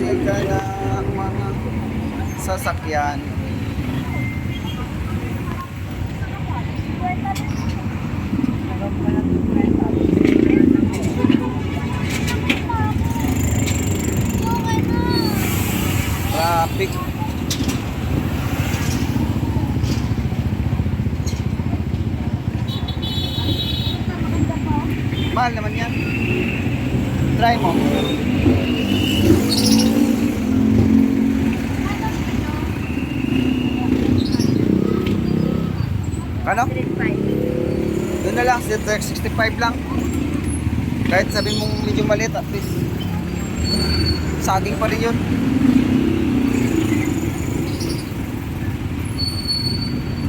Nagsiksika na ang mga sasakyan. Traffic. Mahal naman yan. Try mo. Ano? Doon na lang, 65 lang. Kahit sabihin mong medyo maliit, at least saging pa rin yun.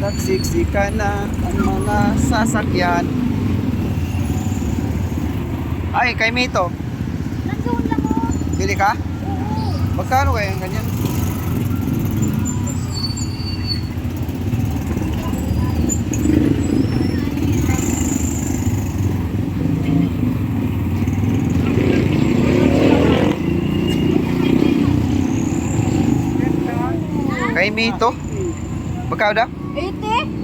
Nagsiksika na ang mga sasakyan. Ay, kay Mito. Nandoon lang mo. Bili ka? Oo. Magkano kaya yung ganyan? Kay Mito? Magkano daw? 80?